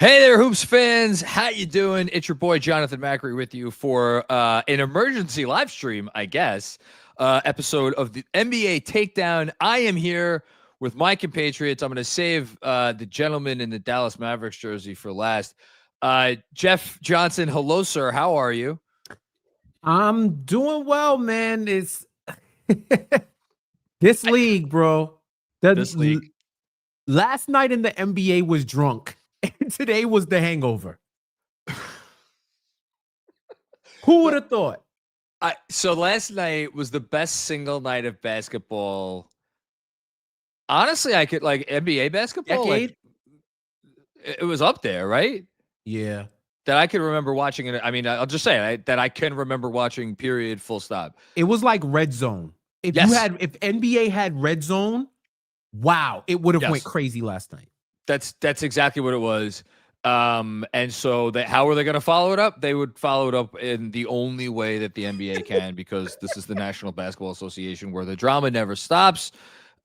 Hey there, Hoops fans. How you doing? It's your boy Jonathan Macri with you for an emergency live stream, I guess, episode of the NBA Takedown. I am here with my compatriots. I'm going to save the gentleman in the Dallas Mavericks jersey for last. Jeff Johnson, hello, sir. How are you? I'm doing well, man. It's this league, bro. This league. Last night in the NBA was drunk, and today was the hangover. Who would have thought? So last night was the best single night of basketball. Honestly, I could like NBA basketball. Decade? It was up there, right? Yeah. That I can remember watching it. I mean, I'll just say that I can remember watching. Period. Full stop. It was like Red Zone. If NBA had Red Zone, wow, it would have went crazy last night. That's exactly what it was. And so how are they going to follow it up? They would follow it up in the only way that the NBA can, because this is the National Basketball Association, where the drama never stops.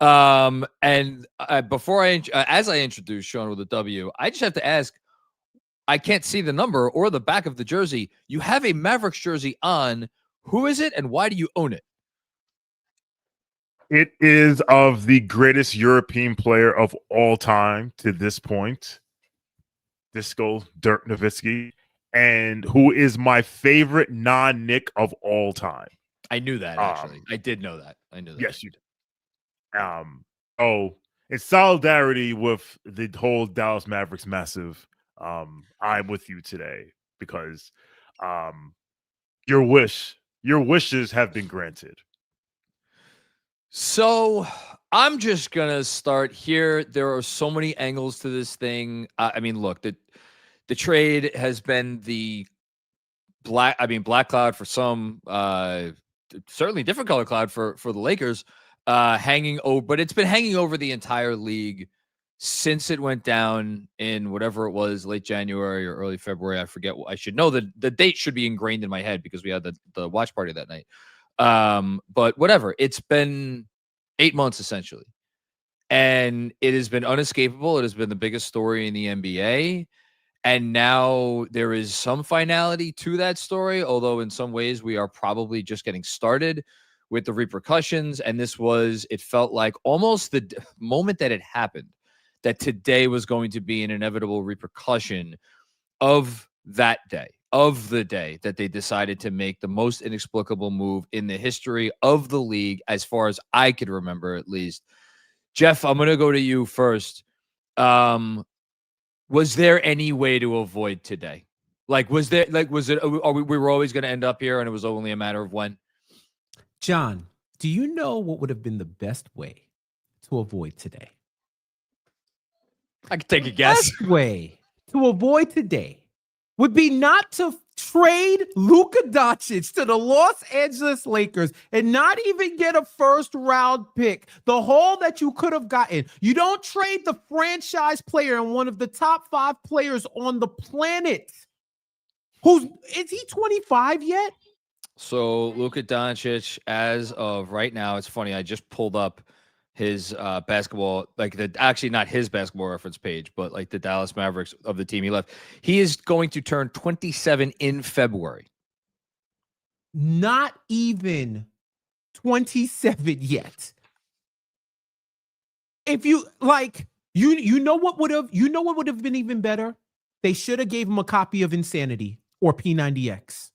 And before as I introduce Shawn with a W, I just have to ask. I can't see the number or the back of the jersey. You have a Mavericks jersey on. Who is it, and why do you own it? It is of the greatest European player of all time to this point, Disco Dirk Nowitzki, and who is my favorite non-Nick of all time. I knew that, actually. I did know that. I knew that. Yes, you did. In solidarity with the whole Dallas Mavericks massive, I'm with you today because your wishes have been granted. So I'm just gonna start here. There are so many angles to this thing. I mean, look, the trade has been the black cloud for some, certainly different color cloud for the Lakers, hanging over, but it's been hanging over the entire league since it went down in whatever it was, late January or early February. I forget. I should know the date should be ingrained in my head because we had the watch party that night. But whatever, it's been 8 months essentially, and it has been unescapable. It has been the biggest story in the NBA, and now there is some finality to that story, although in some ways we are probably just getting started with the repercussions. And it felt like almost the moment that it happened, that today was going to be an inevitable repercussion of that day, of the day that they decided to make the most inexplicable move in the history of the league, as far as I could remember, at least. Jeff, I'm going to go to you first. Was there any way to avoid today? We were always going to end up here and it was only a matter of when? John, do you know what would have been the best way to avoid today? I could take a guess. The best way to avoid today would be not to trade Luka Doncic to the Los Angeles Lakers and not even get a first-round pick, the haul that you could have gotten. You don't trade the franchise player and one of the top 5 players on the planet. Is he 25 yet? So Luka Doncic, as of right now, it's funny, I just pulled up his basketball, actually not his basketball reference page, but like the Dallas Mavericks of the team he left. He is going to turn 27 in February. Not even 27 yet. If you you know what would have been even better? They should have gave him a copy of Insanity or P90X.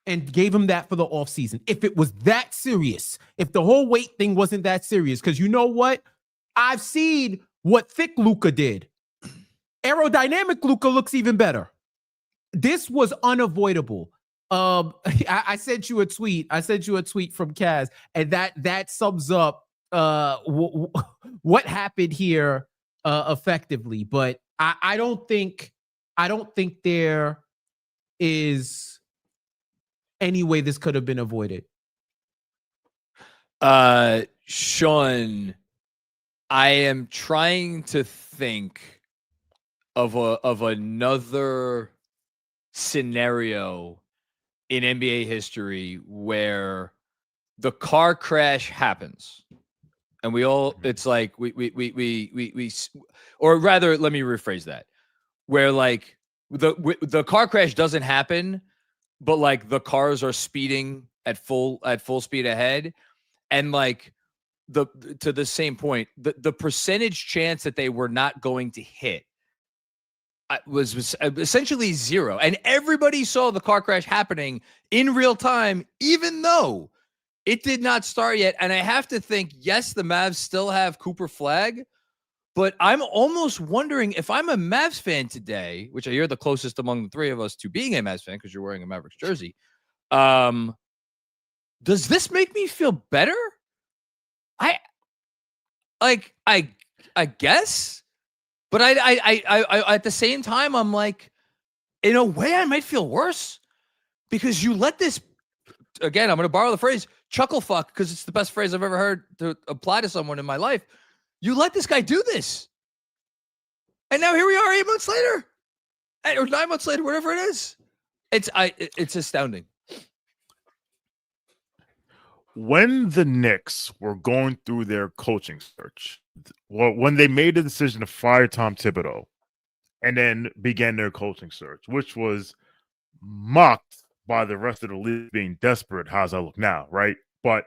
And gave him that for the offseason. If it was that serious, if the whole weight thing wasn't that serious, because you know what? I've seen what thick Luka did. Aerodynamic Luka looks even better. This was unavoidable. I sent you a tweet. I sent you a tweet from Kaz, and that sums up what happened here effectively. But I don't think there is any way this could have been avoided. Shawn, I am trying to think of another scenario in NBA history where the car crash happens and we all, it's like we or rather, let me rephrase that. where like the car crash doesn't happen, but like the cars are speeding at full speed ahead, and like to the same point, the percentage chance that they were not going to hit was essentially zero, and everybody saw the car crash happening in real time, even though it did not start yet. And I have to think, yes, the Mavs still have Cooper Flag, but I'm almost wondering if I'm a Mavs fan today, which I hear the closest among the three of us to being a Mavs fan because you're wearing a Mavericks jersey. Does this make me feel better? I guess, but I at the same time, I'm like, in a way, I might feel worse because you let this, again, I'm going to borrow the phrase chuckle fuck because it's the best phrase I've ever heard to apply to someone in my life. You let this guy do this. And now here we are 8 months later or 9 months later, whatever it is. It's astounding. When the Knicks were going through their coaching search, well, when they made the decision to fire Tom Thibodeau and then began their coaching search, which was mocked by the rest of the league being desperate, how's that look now, right? But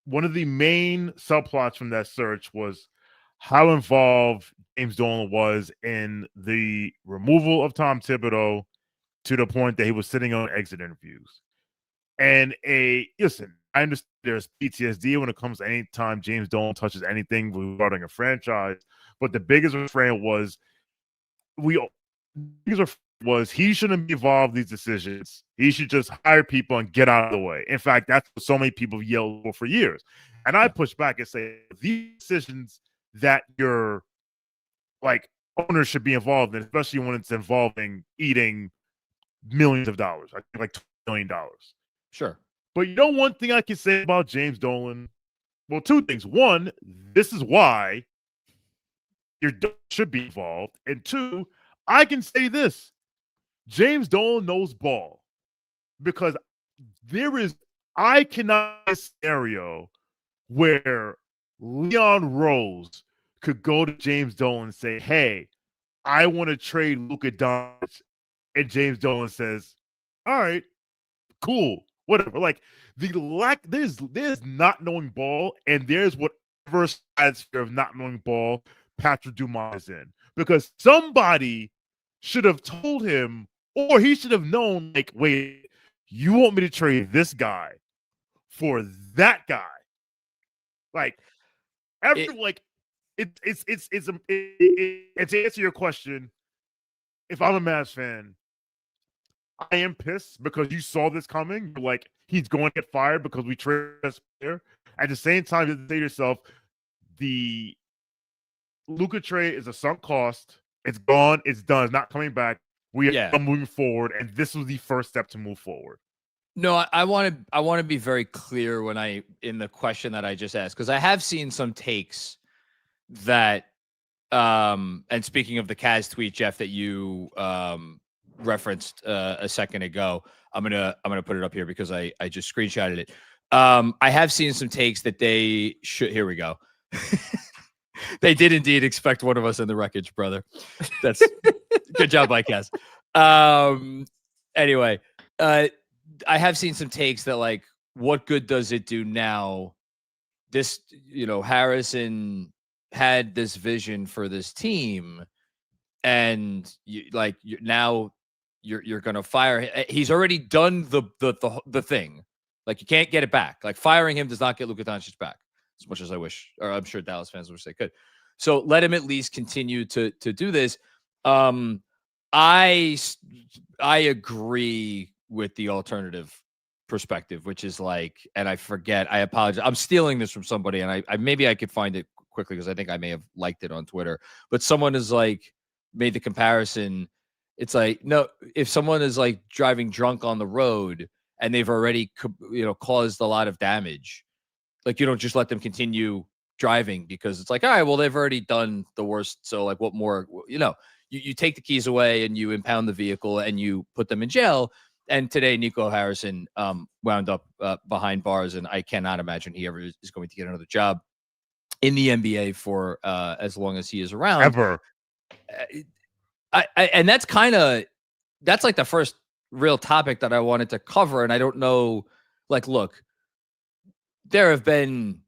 one of the main subplots from that search was how involved James Dolan was in the removal of Tom Thibodeau to the point that he was sitting on exit interviews. And listen, I understand there's PTSD when it comes to any time James Dolan touches anything regarding a franchise, but the biggest refrain was he shouldn't be involved in these decisions. He should just hire people and get out of the way. In fact, that's what so many people yelled for years. And I push back and say these decisions that your like owners should be involved in, especially when it's involving eating millions of dollars, I think like $20 million. Sure. But you know one thing I can say about James Dolan? Well, two things. One, this is why your should be involved. And two, I can say this. James Dolan knows ball. Because I cannot see a scenario where Leon Rose could go to James Dolan and say, hey, I want to trade Luka Doncic. And James Dolan says, all right, cool. Whatever. Like there's not knowing ball, and there's whatever stratosphere of not knowing ball Patrick Dumont is in. Because somebody should have told him, or he should have known, like, wait, you want me to trade this guy for that guy? Like, to answer your question, if I'm a Mavs fan, I am pissed because you saw this coming. You're like, he's going to get fired because we traded this player. At the same time, you say to yourself, the Luka trade is a sunk cost. It's gone. It's done. It's not coming back. We are moving forward, and this was the first step to move forward. No, I want to be very clear in the question that I just asked, because I have seen some takes that, and speaking of the Kaz tweet, Jeff, that you referenced a second ago, I'm gonna put it up here because I just screenshotted it. I have seen some takes that they should. Here we go. They did indeed expect one of us in the wreckage, brother. That's good job, Mike Kaz. Anyway, I have seen some takes that, like, what good does it do now? This, Harrison had this vision for this team, and now you're gonna fire him. He's already done the thing. Like, you can't get it back. Like, firing him does not get Luka Doncic back, as much as I wish, or I'm sure Dallas fans wish they could. So let him at least continue to do this. I agree with the alternative perspective, which is like, and I apologize. I'm stealing this from somebody, and I maybe I could find it quickly because I think I may have liked it on Twitter. But someone is like made the comparison. It's like, no, if someone is like driving drunk on the road and they've already caused a lot of damage, like, you don't just let them continue driving because it's like, all right, well, they've already done the worst. So, like, what more? You take the keys away and you impound the vehicle and you put them in jail. And today, Nico Harrison wound up behind bars, and I cannot imagine he ever is going to get another job in the NBA for as long as he is around. Ever. And that's like the first real topic that I wanted to cover. And I don't know, like, look, there have been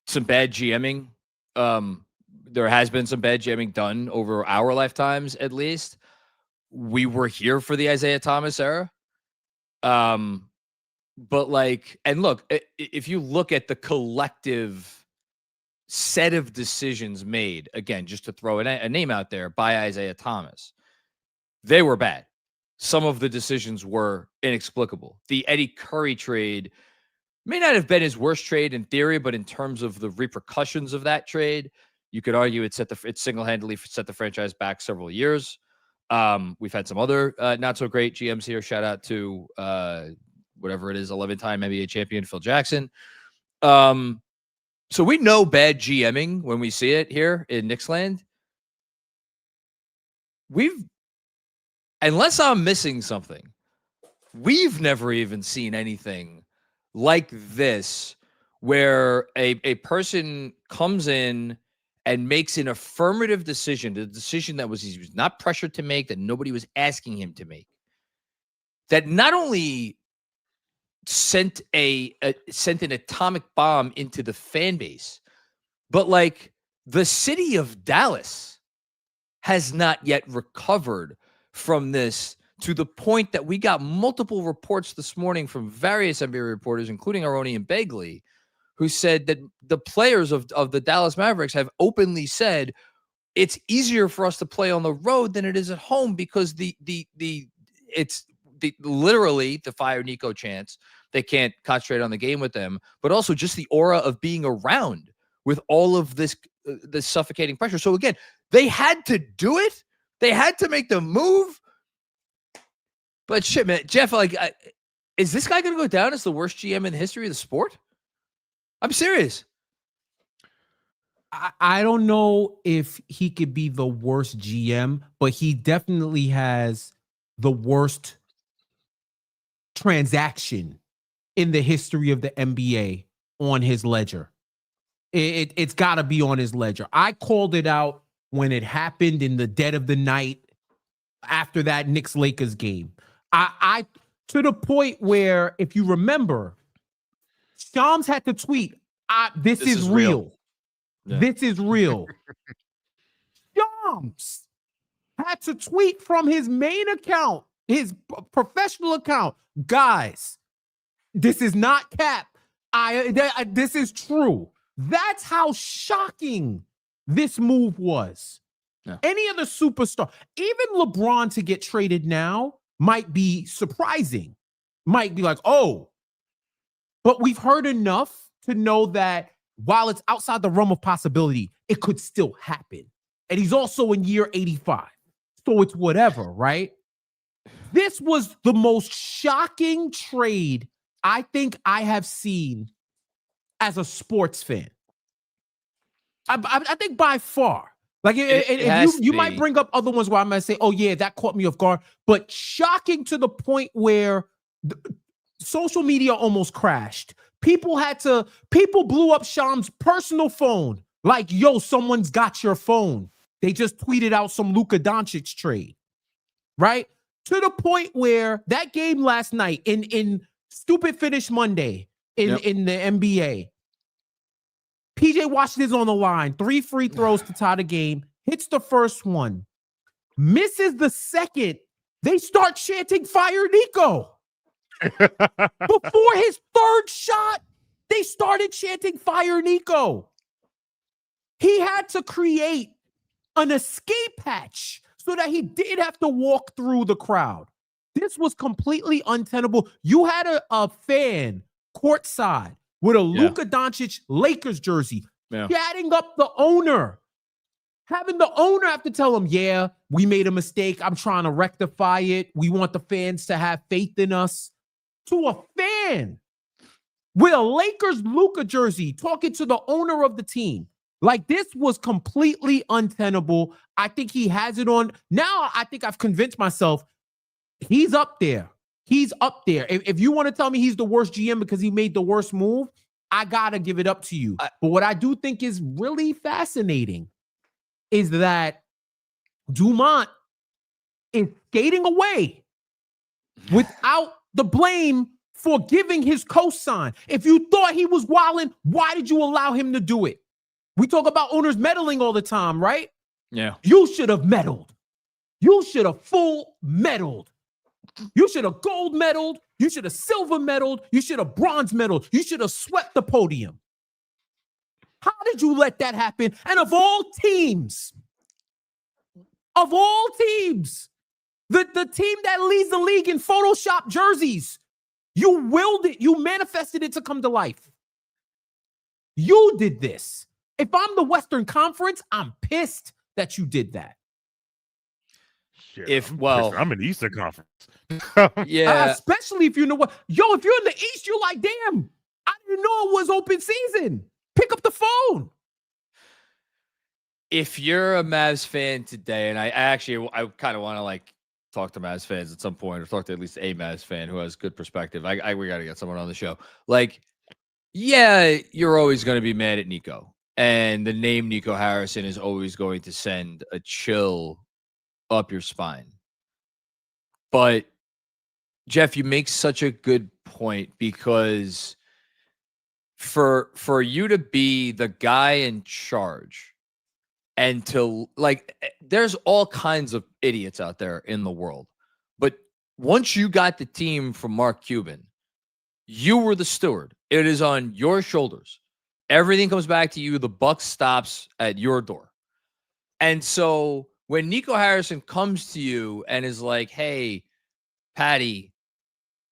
some bad GMing. There has been some bad GMing done over our lifetimes, at least. We were here for the Isaiah Thomas era. But like, and look, if you look at the collective set of decisions made, again, just to throw a name out there, by Isaiah Thomas, they were bad. Some of the decisions were inexplicable. The Eddie Curry trade may not have been his worst trade in theory, but in terms of the repercussions of that trade, you could argue it single-handedly set the franchise back several years. We've had some other not so great GMs here. Shout out to whatever it is, 11-time NBA champion Phil Jackson. So we know bad GMing when we see it here in Knicks land. Unless I'm missing something, we've never even seen anything like this where a person comes in and makes an affirmative decision, the decision that he was not pressured to make, that nobody was asking him to make, that not only sent an atomic bomb into the fan base, but like the city of Dallas has not yet recovered from this, to the point that we got multiple reports this morning from various NBA reporters, including our own Ian Begley, who said that the players of the Dallas Mavericks have openly said it's easier for us to play on the road than it is at home, because it's literally the fire Nico chants. They can't concentrate on the game with them, but also just the aura of being around with all of this suffocating pressure. So again, they had to do it. They had to make the move. But shit, man, Jeff, like, is this guy going to go down as the worst GM in the history of the sport? I'm serious. I don't know if he could be the worst GM, but he definitely has the worst transaction in the history of the NBA on his ledger. It's got to be on his ledger. I called it out when it happened in the dead of the night after that Knicks-Lakers game. I to the point where, if you remember, Shams had to tweet, this is real. Yeah. This is real. Shams had to tweet from his main account, his professional account, guys, this is not cap. This is true. That's how shocking this move was. Yeah. Any other superstar, even LeBron, to get traded now might be surprising. Might be like, oh, but we've heard enough to know that while it's outside the realm of possibility, it could still happen. And he's also in year 85. So it's whatever, right? This was the most shocking trade I think I have seen as a sports fan. I think by far. Like, you might bring up other ones where I might say, oh yeah, that caught me off guard. But shocking to the point where social media almost crashed. People blew up Sham's personal phone. Like, yo, someone's got your phone. They just tweeted out some Luka Doncic trade. Right? To the point where that game last night in Stupid Finish Monday in the NBA, PJ Washington's on the line, 3 free throws to tie the game, hits the first one, misses the second. They start chanting "Fire Nico." Before his third shot, they started chanting "Fire Nico." He had to create an escape hatch so that he didn't have to walk through the crowd. This was completely untenable. You had a fan courtside with a Luka Doncic Lakers jersey, chatting up the owner, having the owner have to tell him, yeah, we made a mistake. I'm trying to rectify it. We want the fans to have faith in us. To a fan with a Lakers Luka jersey talking to the owner of the team. Like, this was completely untenable. I think he has it on. Now I think I've convinced myself he's up there. He's up there. If you want to tell me he's the worst GM because he made the worst move, I got to give it up to you. But what I do think is really fascinating is that Dumont is skating away without the blame for giving his cosign. If you thought he was wilding, why did you allow him to do it? We talk about owners meddling all the time, right? Yeah. You should have meddled. You should have full meddled. You should have gold medaled. You should have silver medaled. You should have bronze medaled. You should have swept the podium. How did you let that happen? And of all teams, the team that leads the league in Photoshop jerseys, you willed it. You manifested it to come to life. You did this. If I'm the Western Conference, I'm pissed that you did that. Shit, I'm in the Eastern Conference. Yeah. Especially if you know what. Yo, if you're in the East, you're like, damn, I didn't know it was open season. Pick up the phone. If you're a Mavs fan today, and I kind of want to like talk to Mavs fans at some point, or talk to at least a Mavs fan who has good perspective. We got to get someone on the show. Like, yeah, you're always going to be mad at Nico, and the name Nico Harrison is always going to send a chill up your spine. But Jeff, you make such a good point, because for you to be the guy in charge, and to like, there's all kinds of idiots out there in the world, but once you got the team from Mark Cuban, you were the steward. It is on your shoulders. Everything comes back to you. The buck stops at your door. And so when Nico Harrison comes to you and is like, hey, Patty,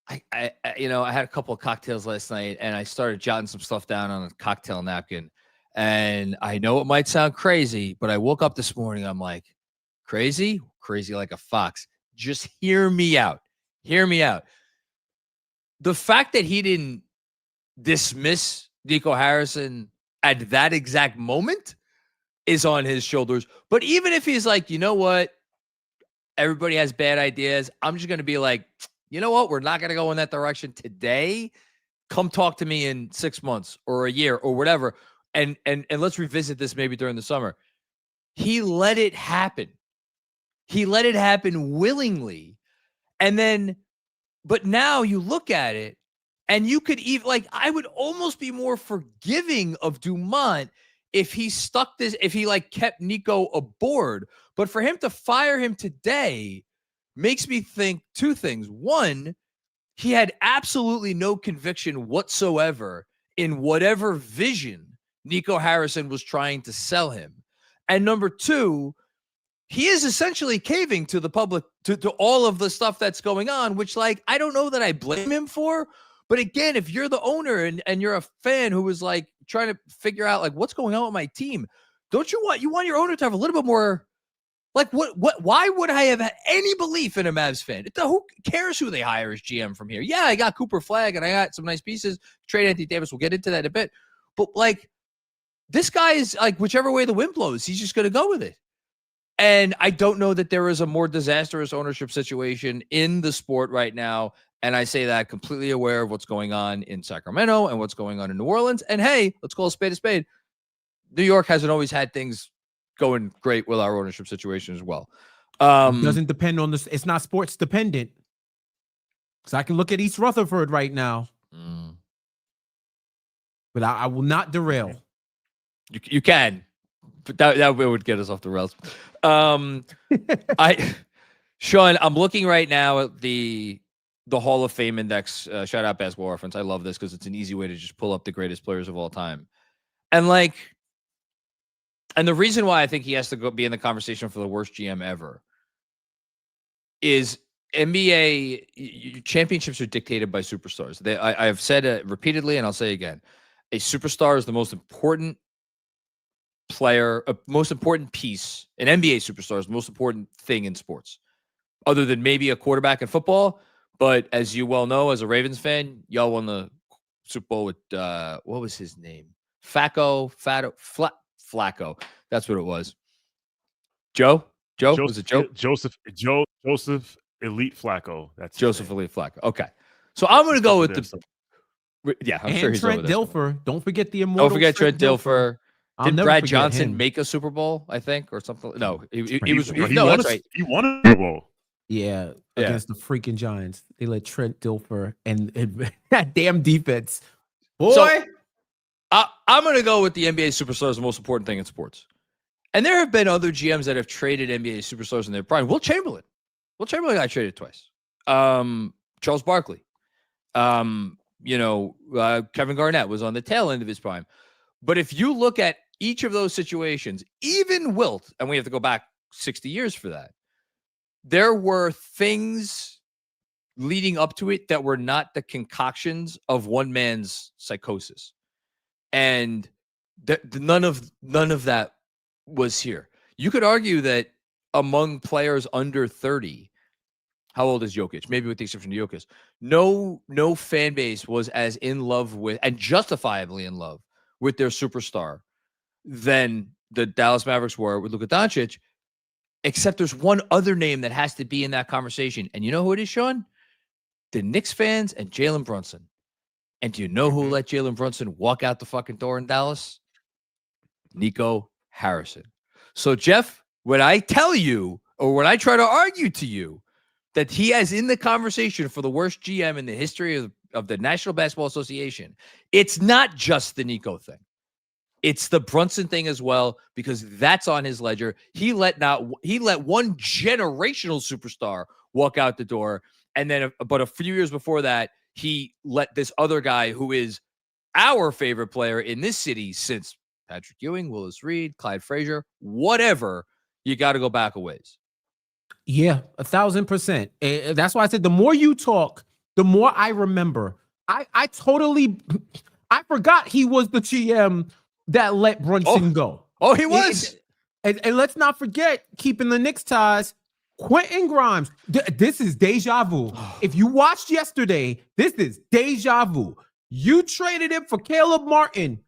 I had a couple of cocktails last night, and I started jotting some stuff down on a cocktail napkin. And I know it might sound crazy, but I woke up this morning. I'm like, crazy like a fox. Just hear me out. Hear me out. The fact that he didn't dismiss Nico Harrison at that exact moment is on his shoulders. But even if he's like, you know what? Everybody has bad ideas. I'm just going to be like, you know what? We're not going to go in that direction today. Come talk to me in 6 months or a year or whatever. And let's revisit this maybe during the summer. He let it happen. He let it happen willingly. And then, but now you look at it, and you could even, like, I would almost be more forgiving of Dumont if he kept Nico aboard. But for him to fire him today makes me think two things. One, he had absolutely no conviction whatsoever in whatever vision Nico Harrison was trying to sell him. And number two, he is essentially caving to the public, to all of the stuff that's going on, which, like, I don't know that I blame him for. But again, if you're the owner and you're a fan who is like trying to figure out like what's going on with my team, don't you want your owner to have a little bit more, like, why would I have had any belief in a Mavs fan? Who cares who they hire as GM from here? Yeah, I got Cooper Flagg and I got some nice pieces. Trade Anthony Davis. We'll get into that in a bit. But like, this guy is like, whichever way the wind blows, he's just going to go with it. And I don't know that there is a more disastrous ownership situation in the sport right now. And I say that completely aware of what's going on in Sacramento and what's going on in New Orleans. And hey, let's call a spade a spade. New York hasn't always had things going great with our ownership situation as well. It doesn't depend on this. It's not sports dependent. Because I can look at East Rutherford right now. But I will not derail. You can, but that would get us off the rails. Shawn, I'm looking right now at the Hall of Fame index. Shout out Basketball Reference. I love this because it's an easy way to just pull up the greatest players of all time. And the reason why I think he has to go be in the conversation for the worst GM ever is NBA championships are dictated by superstars. I have said it repeatedly, and I'll say again, a superstar is the most important player, most important piece. An NBA superstar is the most important thing in sports, other than maybe a quarterback in football. But as you well know, as a Ravens fan, y'all won the Super Bowl with what was his name? Flacco. That's what it was. Joe? Was it Joe? Joseph Elite Flacco. That's Joseph Elite Flacco. Okay. So I'm going to go with I'm sure he's Trent Dilfer. Don't forget the immortal. Don't forget Trent Dilfer. Did Brad Johnson make a Super Bowl, I think, or something? No, he was. No, that's right. He won a Super Bowl. Yeah, against the freaking Giants. They let Trent Dilfer and that damn defense. Boy. So, I'm going to go with the NBA superstar is the most important thing in sports. And there have been other GMs that have traded NBA superstars in their prime. Will Chamberlain got traded twice. Charles Barkley. Kevin Garnett was on the tail end of his prime. But if you look at each of those situations, even Wilt, and we have to go back 60 years for that, there were things leading up to it that were not the concoctions of one man's psychosis. And none of that was here. You could argue that among players under 30, how old is Jokic? Maybe with the exception of Jokic, no fan base was as in love with, and justifiably in love with, their superstar than the Dallas Mavericks were with Luka Doncic. Except there's one other name that has to be in that conversation. And you know who it is, Shawn? The Knicks fans and Jalen Brunson. And do you know who let Jalen Brunson walk out the fucking door in Dallas? Nico Harrison. So, Jeff, when I tell you, or when I try to argue to you, that he has in the conversation for the worst GM in the history of the National Basketball Association, it's not just the Nico thing. It's the Brunson thing as well, because that's on his ledger. He let one generational superstar walk out the door. And then but a few years before that, he let this other guy who is our favorite player in this city since Patrick Ewing, Willis Reed, Clyde Frazier, whatever, you got to go back a ways. Yeah, 1,000%. That's why I said the more you talk, the more I remember. I forgot he was the GM that let Brunson go. Oh, he was. And let's not forget, keeping the Knicks ties, Quentin Grimes. This is deja vu. If you watched yesterday, this is deja vu. You traded him for Caleb Martin,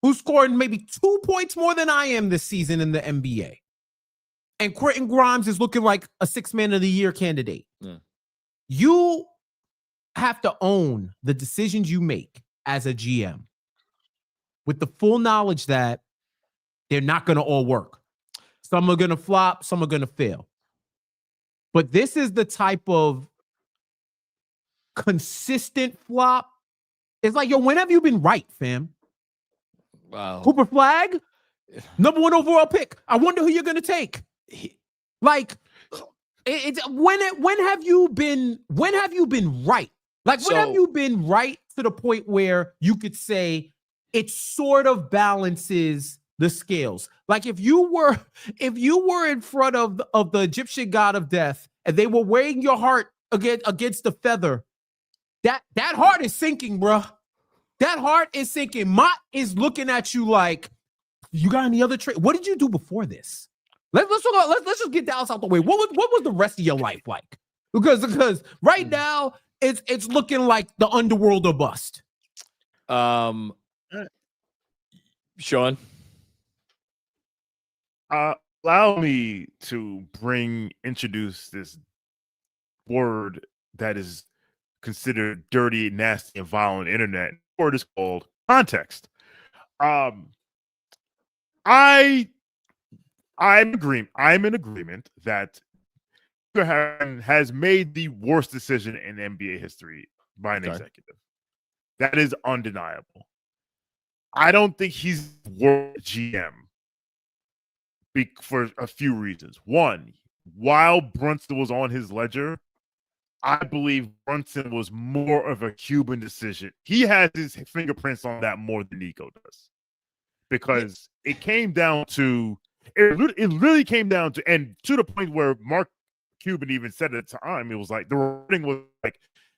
who scored maybe 2 points more than I am this season in the NBA. And Quentin Grimes is looking like a 6 Man of the Year candidate. Yeah. You have to own the decisions you make as a GM with the full knowledge that they're not going to all work. Some are going to flop, some are going to fail. But this is the type of consistent flop. It's like, yo, when have you been right, fam? Wow. Cooper Flagg, #1 overall pick. I wonder who you're going to take. Like, when have you been right? Like, when have you been right to the point where you could say it sort of balances the scales? Like, if you were in front of the Egyptian god of death and they were weighing your heart against the feather, that heart is sinking, bruh. That heart is sinking. Mott is looking at you like, you got any other trade? What did you do before this? Let's just get Dallas out the way. What was the rest of your life like? Because right now it's looking like the underworld or bust. Shawn, allow me to introduce this word that is considered dirty, nasty, and violent internet. The word is called context. I'm in agreement that has made the worst decision in NBA history by an executive. That is undeniable. I don't think he's worth GM for a few reasons. One, while Brunson was on his ledger, I believe Brunson was more of a Cuban decision. He has his fingerprints on that more than Nico does. Because it came down to, it really came down to, and to the point where Mark Cuban even said at the time, it was like, the wording was like,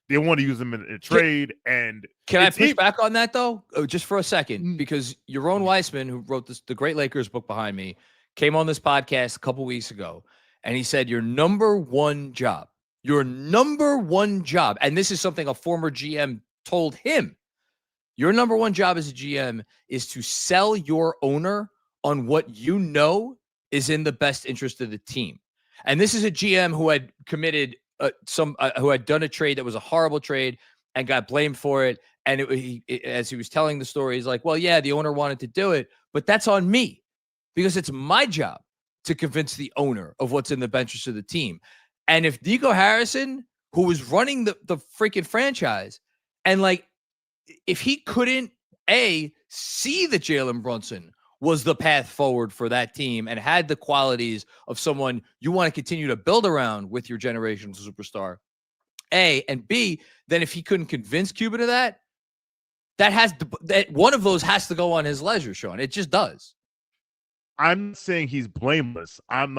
they want to use him in a trade. And can I push back on that though? just for a second, because Yaron Weissman, who wrote the Great Lakers book behind me, came on this podcast a couple weeks ago, and he said, your number one job, and this is something a former GM told him, your number one job as a GM is to sell your owner on what you know is in the best interest of the team. And this is a GM who had committed who had done a trade that was a horrible trade and got blamed for it. And as he was telling the story, he's like, well, yeah, the owner wanted to do it, but that's on me because it's my job to convince the owner of what's in the best interest of the team. And if Nico Harrison, who was running the freaking franchise, and like, if he couldn't see that Jalen Brunson was the path forward for that team and had the qualities of someone you want to continue to build around with your generational superstar, A, and B, then if he couldn't convince Cuban of that, that one of those has to go on his ledger, Shawn. It just does. I'm not saying he's blameless. I'm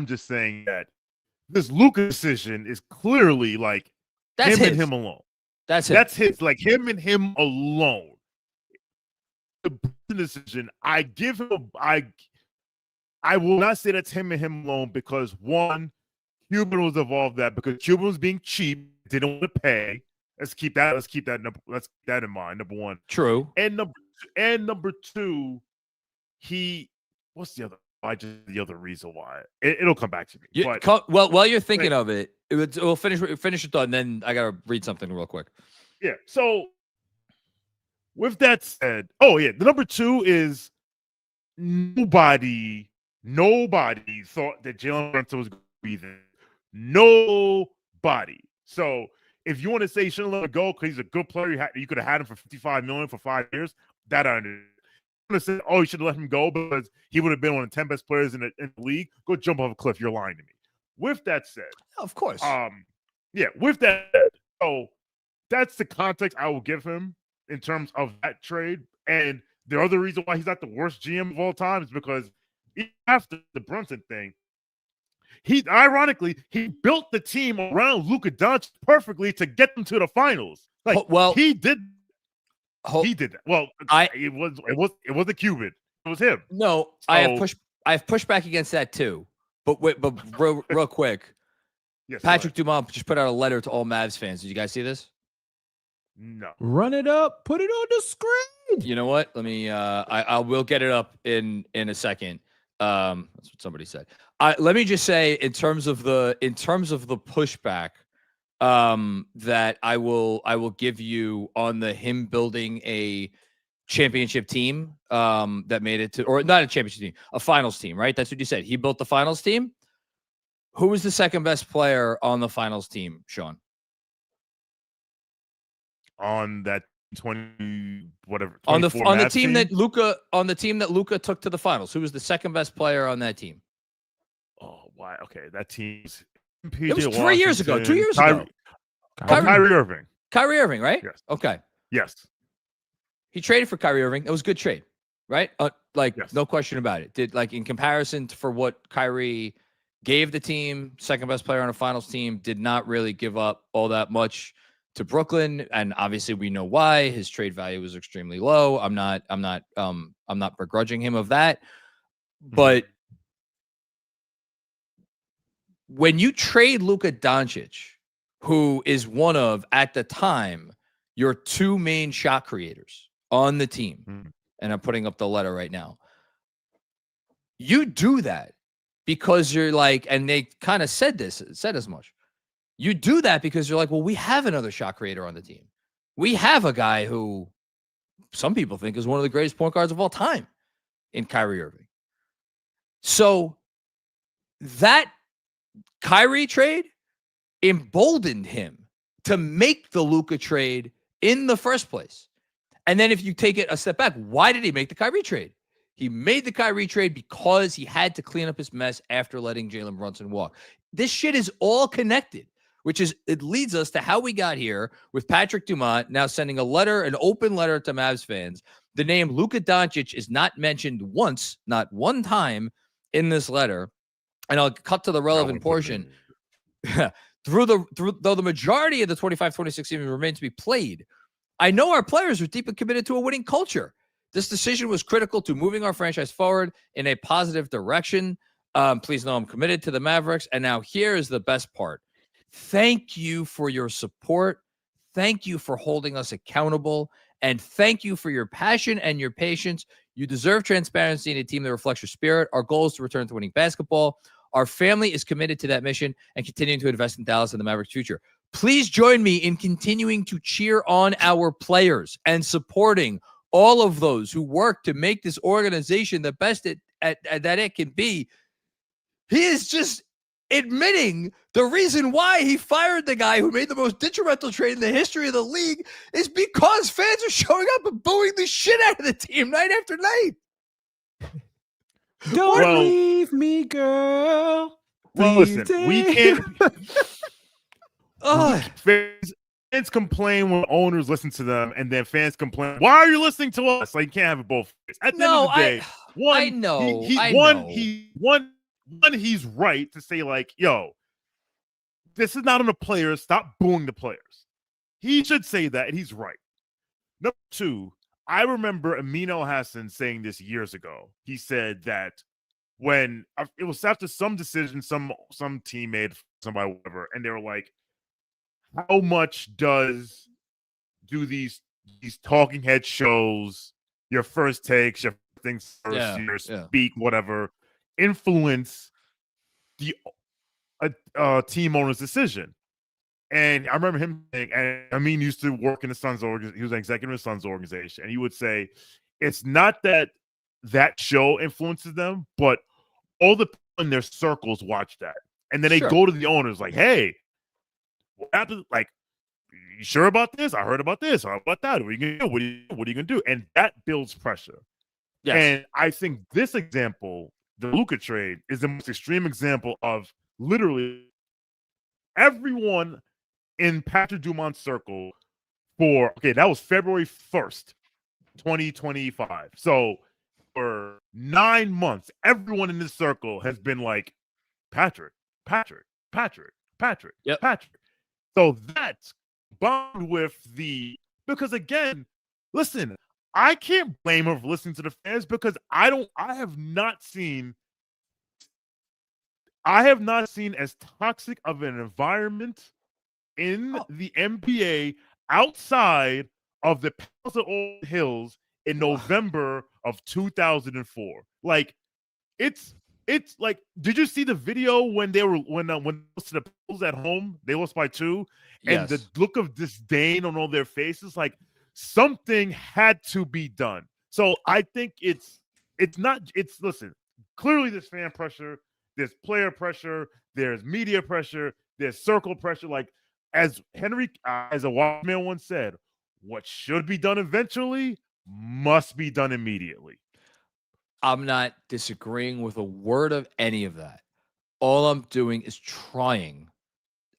just saying that this Luka decision is clearly like That's him his. and him alone. That's his. Like him and him alone. The decision, I give him I will not say that's him and him alone because one, Cuban was involved that because Cuban was being cheap, didn't want to pay. Let's keep that in mind. Number one. True. And number two, what's the other reason why? It'll come back to me. While you're thinking of it, we'll finish your thought, and then I gotta read something real quick. Yeah. So with that said, the number two is nobody thought that Jalen Brunson was going to be there. Nobody. So if you want to say you shouldn't let him go because he's a good player, you could have had him for $55 million for 5 years. That I understand. You should have let him go because he would have been one of the 10 best players in the league. Go jump off a cliff. You're lying to me. With that said, of course. With that said, so that's the context I will give him in terms of that trade. And the other reason why he's not the worst GM of all time is because after the Brunson thing, he built the team around Luka Doncic perfectly to get them to the finals. He did that. Well, it wasn't Cuban. It was him. No, so, I have pushed back against that too. But real quick, yes, Patrick Dumont just put out a letter to all Mavs fans. Did you guys see this? No. Run it up. Put it on the screen. You know what? Let me. I will get it up in a second. That's what somebody said. Let me just say, in terms of the pushback, that I will give you on him building a championship team, that made it to, or not a championship team, a finals team, right? That's what you said. He built the finals team. Who was the second best player on the finals team, Shawn? On that 20 whatever on the team that Luka took to the finals, who was the second best player on that team? Oh, why? Okay, that team's it was 3 years ago, 2 years ago. Kyrie Irving. Kyrie Irving, right? Yes. Okay. Yes. He traded for Kyrie Irving. It was a good trade, right? Yes. No question about it. In comparison for what Kyrie gave the team, second best player on a finals team, did not really give up all that much to Brooklyn, and obviously we know why. His trade value was extremely low. I'm not begrudging him of that. But when you trade Luka Doncic, who is one of, at the time, your two main shot creators on the team, and I'm putting up the letter right now, you do that because you're like, and they kind of said as much. You do that because you're like, well, we have another shot creator on the team. We have a guy who some people think is one of the greatest point guards of all time in Kyrie Irving. So that Kyrie trade emboldened him to make the Luka trade in the first place. And then if you take it a step back, why did he make the Kyrie trade? He made the Kyrie trade because he had to clean up his mess after letting Jalen Brunson walk. This shit is all connected. It leads us to how we got here with Patrick Dumont now sending an open letter to Mavs fans. The name Luka Doncic is not mentioned once, not one time in this letter. And I'll cut to the relevant portion. Though the majority of the 25-26 season remains to be played, I know our players are deeply committed to a winning culture. This decision was critical to moving our franchise forward in a positive direction. Please know I'm committed to the Mavericks. And now here is the best part. Thank you for your support. Thank you for holding us accountable. And thank you for your passion and your patience. You deserve transparency in a team that reflects your spirit. Our goal is to return to winning basketball. Our family is committed to that mission and continuing to invest in Dallas and the Mavericks' future. Please join me in continuing to cheer on our players and supporting all of those who work to make this organization the best that it can be. He is just admitting the reason why he fired the guy who made the most detrimental trade in the history of the league is because fans are showing up and booing the shit out of the team night after night. Don't leave me, girl. Well, listen, we can't. Fans complain when owners listen to them, and then fans complain, "Why are you listening to us?" Like, you can't have it both ways. At the end of the day, I know. He's right to say, like, "Yo, this is not on the players. Stop booing the players." He should say that, and he's right. Number two, I remember Amin Al-Hassan saying this years ago. He said that when it was after some decision, some teammate, somebody, whatever, and they were like, how much do these talking head shows, your first takes, your things first, your speak, whatever, influence the team owner's decision? And I remember him saying, and Amin used to work in the Suns organization. He was an executive in the Suns organization, and he would say, it's not that show influences them, but all the people in their circles watch that, and then they go to the owners like, hey, what happened? Like, you sure about this? I heard about this. How about that? What are you gonna do? What are you gonna do? And that builds pressure. Yes. And I think this example, the Luka trade, is the most extreme example of literally everyone in Patrick Dumont's circle that was February 1st, 2025. So for 9 months, everyone in this circle has been like, Patrick. Yep. Patrick. So that's bound with because again, listen, I can't blame her for listening to the fans because I have not seen as toxic of an environment in the NBA outside of the Palace of Old Hills in November of 2004. Like, it's like, did you see the video when they when the Pels at home, they lost by 2, and the look of disdain on all their faces? Like, something had to be done. So I think listen, clearly there's fan pressure, there's player pressure, there's media pressure, there's circle pressure. Like, as a wise man once said, what should be done eventually must be done immediately. I'm not disagreeing with a word of any of that. All I'm doing is trying,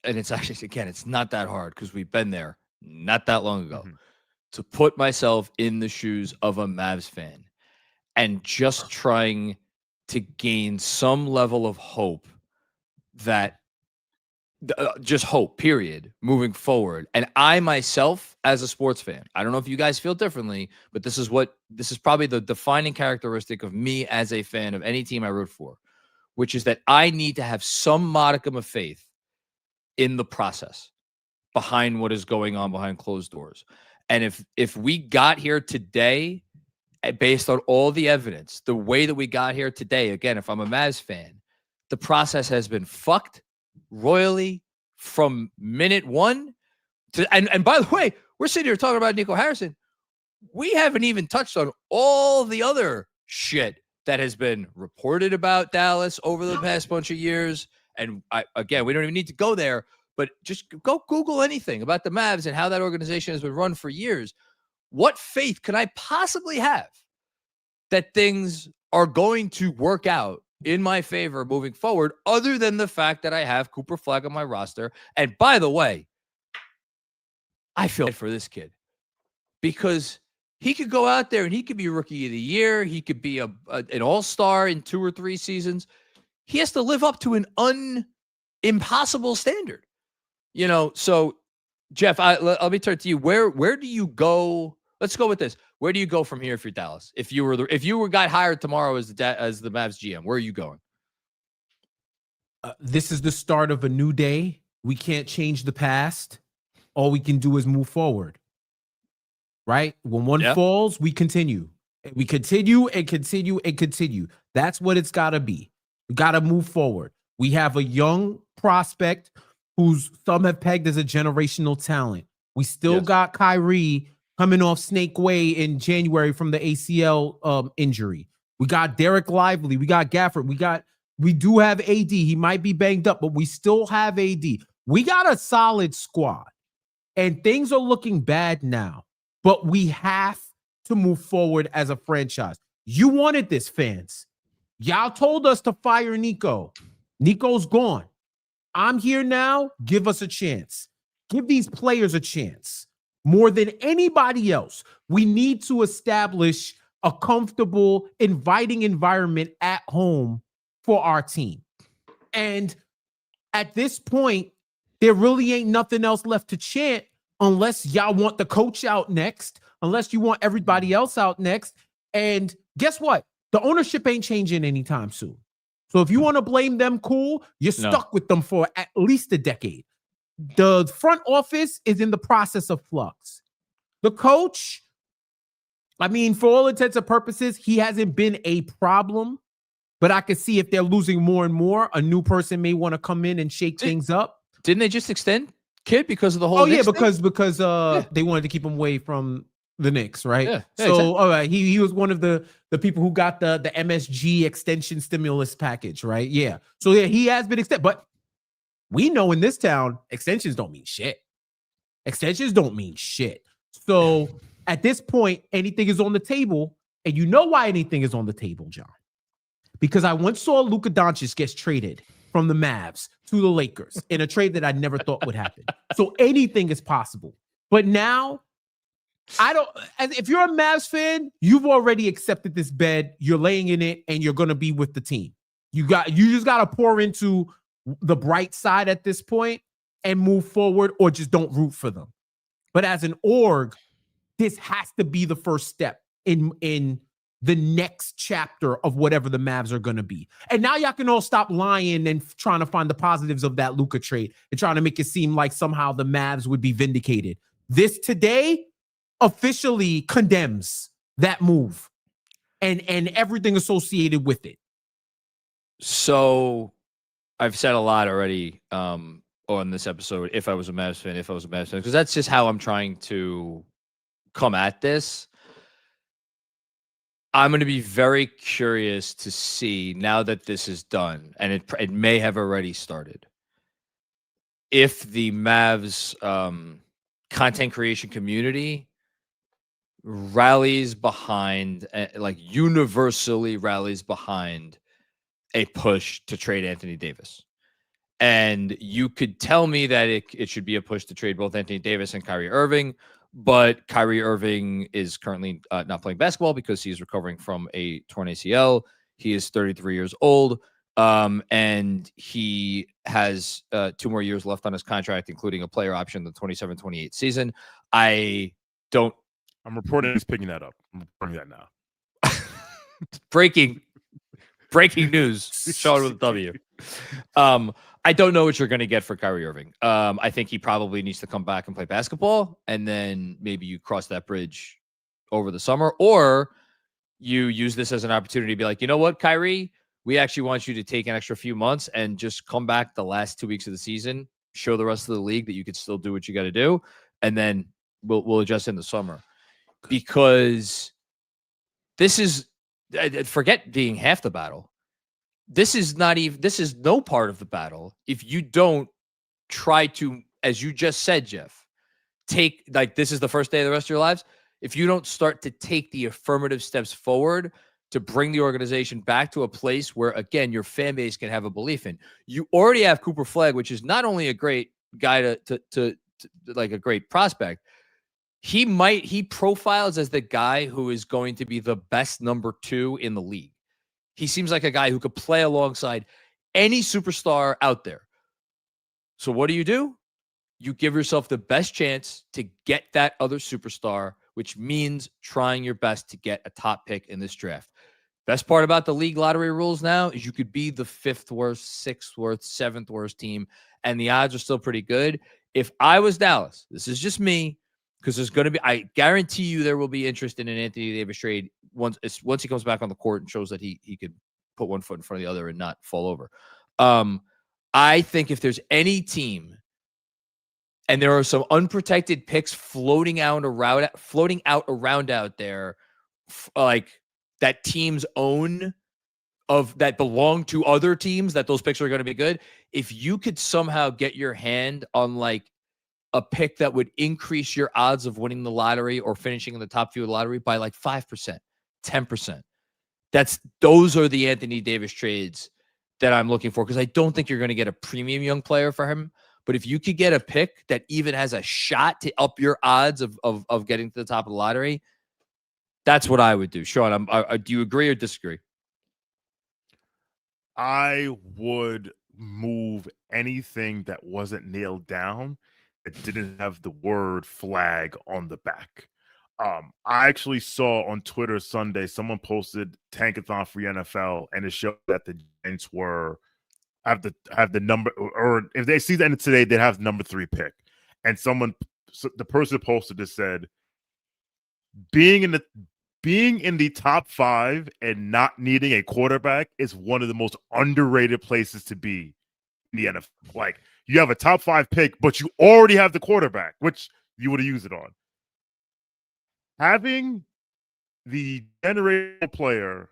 and it's actually, again, it's not that hard because we've been there not that long ago, to put myself in the shoes of a Mavs fan and just trying to gain some level of hope that just hope, period, moving forward. And I myself, as a sports fan, I don't know if you guys feel differently, but this is probably the defining characteristic of me as a fan of any team I root for, which is that I need to have some modicum of faith in the process behind what is going on behind closed doors. And if we got here today, based on all the evidence, the way that we got here today, again, if I'm a Mavs fan, the process has been fucked royally from minute one to, and by the way, we're sitting here talking about Nico Harrison. We haven't even touched on all the other shit that has been reported about Dallas over the past bunch of years. And again, we don't even need to go there, but just go Google anything about the Mavs and how that organization has been run for years. What faith can I possibly have that things are going to work out in my favor moving forward, other than the fact that I have Cooper Flagg on my roster? And by the way, I feel bad for this kid because he could go out there and he could be rookie of the year. He could be an all-star in 2 or 3 seasons. He has to live up to an impossible standard, So Jeff, let me turn to you. Where do you go? Let's go with this. Where do you go from here if you're Dallas? If you got hired tomorrow as the Mavs GM, where are you going? This is the start of a new day. We can't change the past. All we can do is move forward. Right? When one falls, we continue. We continue and continue and continue. That's what it's got to be. We got to move forward. We have a young prospect who's some have pegged as a generational talent. We still got Kyrie coming off Snake Way in January from the ACL injury. We got Derek Lively. We got Gafford. We got We do have AD. He might be banged up, but we still have AD. We got a solid squad, and things are looking bad now, but we have to move forward as a franchise. You wanted this, fans. Y'all told us to fire Nico. Nico's gone. I'm here now. Give us a chance. Give these players a chance. More than anybody else, we need to establish a comfortable, inviting environment at home for our team. And at this point, there really ain't nothing else left to chant unless y'all want the coach out next, unless you want everybody else out next. And guess what? The ownership ain't changing anytime soon. So if you want to blame them, cool. You're stuck with them for at least a decade. The front office is in the process of flux. The coach, I mean, for all intents and purposes, he hasn't been a problem. But I could see if they're losing more and more, a new person may want to come in and shake things up. Didn't they just extend Kid because of the whole? Knicks because they wanted to keep him away from the Knicks, right? Yeah. So exactly. All right, he was one of the people who got the MSG extension stimulus package, right? Yeah. So yeah, he has been extended, but we know in this town extensions don't mean shit. Extensions don't mean shit. So at this point, anything is on the table, and you know why anything is on the table, John? Because I once saw Luka Doncic get traded from the Mavs to the Lakers in a trade that I never thought would happen. So anything is possible. But now, if you're a Mavs fan, you've already accepted this bed, you're laying in it, and you're going to be with the team. You just got to pour into the bright side at this point and move forward, or just don't root for them. But as an org, this has to be the first step in the next chapter of whatever the Mavs are going to be. And now y'all can all stop lying and trying to find the positives of that Luka trade and trying to make it seem like somehow the Mavs would be vindicated. This today officially condemns that move and everything associated with it. So I've said a lot already on this episode, if I was a Mavs fan, because that's just how I'm trying to come at this. I'm going to be very curious to see, now that this is done, and it may have already started, if the Mavs content creation community rallies behind, like universally rallies behind a push to trade Anthony Davis. And you could tell me that it should be a push to trade both Anthony Davis and Kyrie Irving, but Kyrie Irving is currently not playing basketball because he's recovering from a torn ACL. He is 33 years old, and he has 2 more years left on his contract, including a player option the 27-28 season. I'm reporting he's picking that up. I'm reporting that now. Breaking news. Shawn with a W. I don't know what you're going to get for Kyrie Irving. I think he probably needs to come back and play basketball, and then maybe you cross that bridge over the summer, or you use this as an opportunity to be like, you know what, Kyrie, we actually want you to take an extra few months and just come back the last 2 weeks of the season, show the rest of the league that you could still do what you got to do, and then we'll adjust in the summer. Because this is, forget being half the battle. This is no part of the battle if you don't try to, as you just said, Jeff, take, like, this is the first day of the rest of your lives. If you don't start to take the affirmative steps forward to bring the organization back to a place where, again, your fan base can have a belief in. You already have Cooper Flagg, which is not only a great guy to like a great prospect. He profiles as the guy who is going to be the best number 2 in the league. He seems like a guy who could play alongside any superstar out there. So what do? You give yourself the best chance to get that other superstar, which means trying your best to get a top pick in this draft. Best part about the league lottery rules now is you could be the 5th worst, 6th worst, 7th worst team, and the odds are still pretty good. If I was Dallas, this is just me, because there's going to be, I guarantee you there will be interest in an Anthony Davis trade once he comes back on the court and shows that he could put one foot in front of the other and not fall over. I think if there's any team, and there are some unprotected picks floating out around out there, like that teams own that belong to other teams that those picks are going to be good. If you could somehow get your hand on like a pick that would increase your odds of winning the lottery or finishing in the top few of the lottery by like 5%, 10%. Those are the Anthony Davis trades that I'm looking for, because I don't think you're going to get a premium young player for him. But if you could get a pick that even has a shot to up your odds of getting to the top of the lottery, that's what I would do. Shawn, do you agree or disagree? I would move anything that wasn't nailed down that didn't have the word flag on the back. I actually saw on Twitter Sunday someone posted Tankathon for NFL, and it showed that the Giants have the number, or if they see the end of today, they'd have the number 3 pick. And the person posted this said, being in the top 5 and not needing a quarterback is one of the most underrated places to be in the NFL. Like, you have a top 5 pick, but you already have the quarterback, which you would have used it on. Having the generational player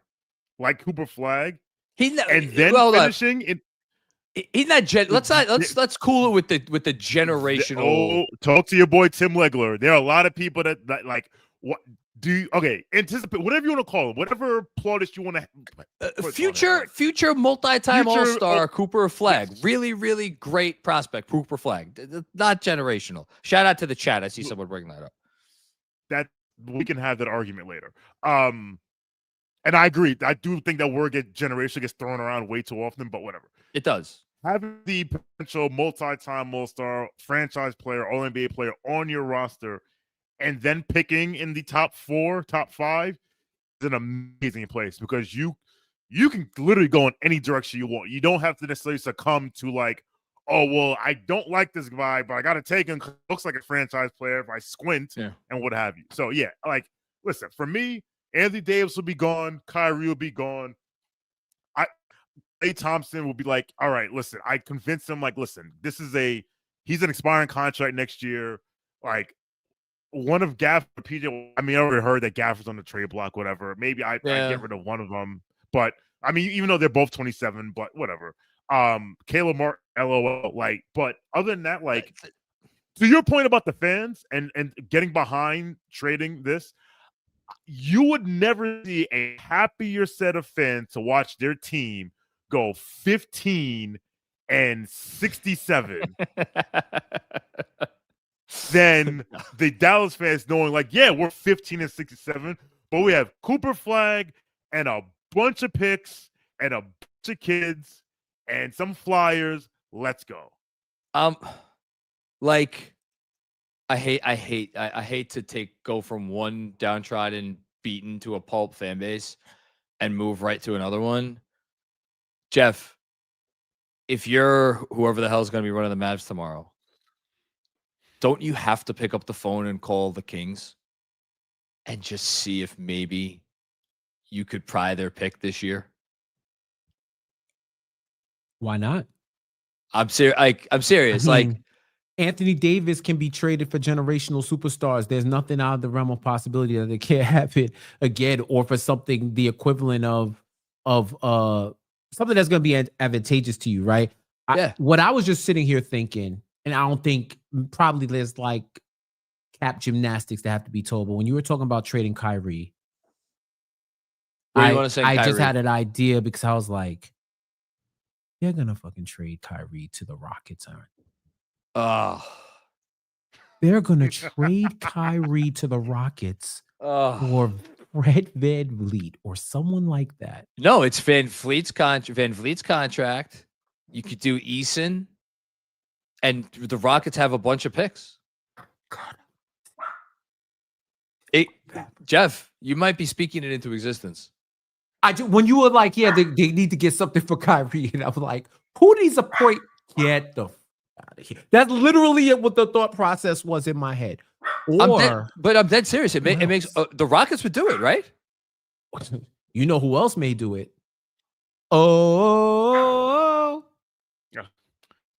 like Cooper Flag, and then finishing in. He's not. Let's cool it with the generational. Talk to your boy Tim Legler. There are a lot of people that like what. Anticipate whatever you want to call him, whatever plaudits you want to. Future multi-time All-Star Cooper Flag, really, really great prospect. Cooper Flag, not generational. Shout out to the chat. I see someone bringing that up. That we can have that argument later. And I agree. I do think that word generational gets thrown around way too often, but whatever. It does. Having the potential multi-time All-Star, franchise player, All-NBA player on your roster, and then picking in the top 4, top 5 is an amazing place, because you can literally go in any direction you want. You don't have to necessarily succumb to like, oh, well, I don't like this guy, but I got to take him because he looks like a franchise player if I squint and what have you. So, yeah, like, listen, for me, Anthony Davis will be gone. Kyrie will be gone. Klay Thompson will be like, all right, listen, I convinced him, like, listen, he's an expiring contract next year. Like, one of Gaff or PJ, I mean, I already heard that Gaff was on the trade block, whatever. Maybe I get rid of one of them. But, I mean, even though they're both 27, but whatever. Caleb Martin, LOL. Like, but other than that, like, to your point about the fans and getting behind trading this, you would never see a happier set of fans to watch their team go 15 and 67 than the Dallas fans knowing, like, yeah, we're 15 and 67, but we have Cooper Flag and a bunch of picks and a bunch of kids and some flyers. Let's go. Like, I hate to go from one downtrodden, beaten to a pulp fan base and move right to another one. Jeff, if you're whoever the hell is going to be running the Mavs tomorrow, don't you have to pick up the phone and call the Kings and just see if maybe you could pry their pick this year? Why not? I'm serious. I'm serious. I mean, like, Anthony Davis can be traded for generational superstars. There's nothing out of the realm of possibility that they can't have it again, or for something the equivalent of something that's going to be advantageous to you, right? What I was just sitting here thinking, and I don't think probably there's like cap gymnastics that have to be told, but when you were talking about trading Kyrie, I just had an idea, because I was like, they're going to fucking trade Kyrie to the Rockets, aren't they? They're going to trade Kyrie to the Rockets for Fred VanVleet or someone like that. No, it's Van Vliet's contract. You could do Eason, and the Rockets have a bunch of picks. God. Jeff, you might be speaking it into existence. When you were like, yeah, they need to get something for Kyrie, and I was like, who needs a point? Get the out of here. That's literally what the thought process was in my head. But I'm dead serious. It makes the Rockets would do it, right? You know who else may do it? Oh.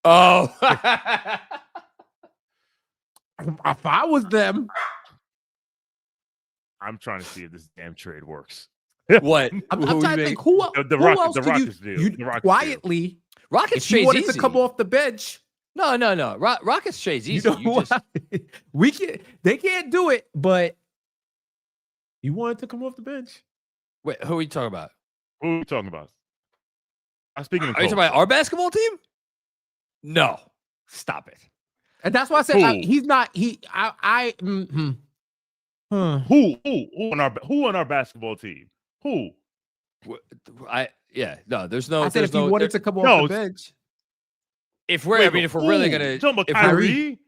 If I was them. I'm trying to see if this damn trade works. What? I'm Who trying to you think who else the could Rockets deal. you The Rockets quietly Rockets if you trades wanted easy. to come off the bench. No. Rockets trades easy. You know what? They can't do it, but you wanted to come off the bench. Wait, who are you talking about? Who are we talking about? I'm speaking of Are you talking about our basketball team? No. Stop it. And that's why I said Who? he's not. Who on our basketball team? Who? There's no. I said there's if you no, wanted there- to come off the bench. If we're, Wait, if we're really who? gonna, You talking about if Kyrie?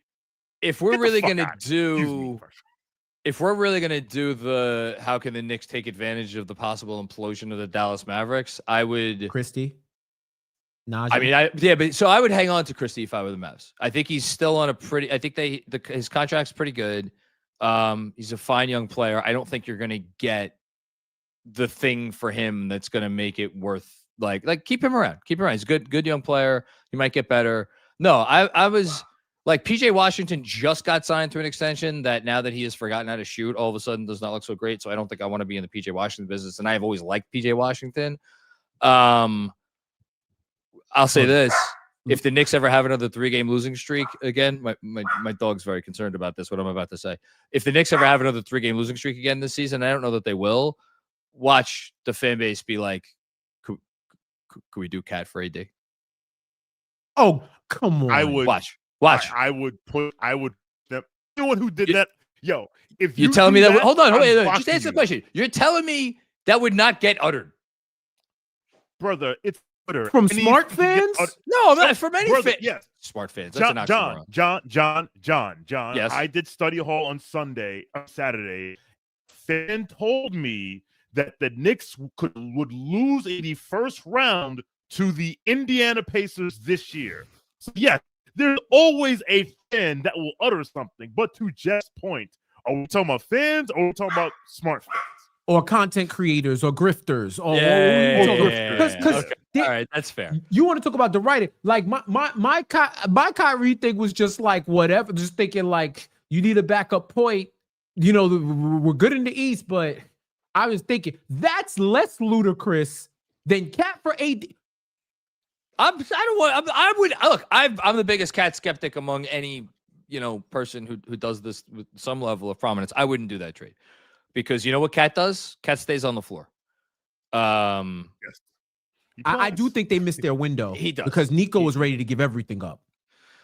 we're Get the really fuck gonna out. Excuse me. if we're really gonna do the how can the Knicks take advantage of the possible implosion of the Dallas Mavericks, I would. Christie, Najee. I mean, but so I would hang on to Christie if I were the Mavs. I think he's still on a pretty. I think his contract's pretty good. He's a fine young player. I don't think you're gonna get the thing for him that's gonna make it worth like keep him around. Keep him around. He's a good young player. He might get better. No, I was like PJ Washington just got signed to an extension that now that he has forgotten how to shoot, all of a sudden does not look so great. So I don't think I want to be in the PJ Washington business. And I've always liked PJ Washington. I'll say this. If the Knicks ever have another 3-game losing streak again, my dog's very concerned about this, what I'm about to say. If the Knicks ever have another 3-game losing streak again this season, I don't know that they will, watch the fan base be like, could we do Cat for AD? Oh, come on. I would watch. I would anyone who did that. Yo, if You're you telling me do that, hold on, wait, I'm just answer the blocking question. You're telling me that would not get uttered. brother. It's Twitter. From Any- smart fans? No, I'm not from any brother, fan. yes. Smart fans. That's an John. oxymoron. Yes. I did study hall on Saturday. Fan told me that the Knicks would lose in the first round to the Indiana Pacers this year. So yes, there's always a fan that will utter something. But to Jeff's point, are we talking about fans or are we talking about smart fans? Or content creators or grifters. Or Okay. All right, that's fair. You want to talk about the writing. Like my Kyrie thing was just like whatever, just thinking like you need a backup point. You know, we're good in the East, but I was thinking that's less ludicrous than Cat for AD. I'm the biggest Cat skeptic among any person who does this with some level of prominence. I wouldn't do that trade because you know what Cat does? Cat stays on the floor. Yes. I do think they missed their window. He does because Nico was ready to give everything up.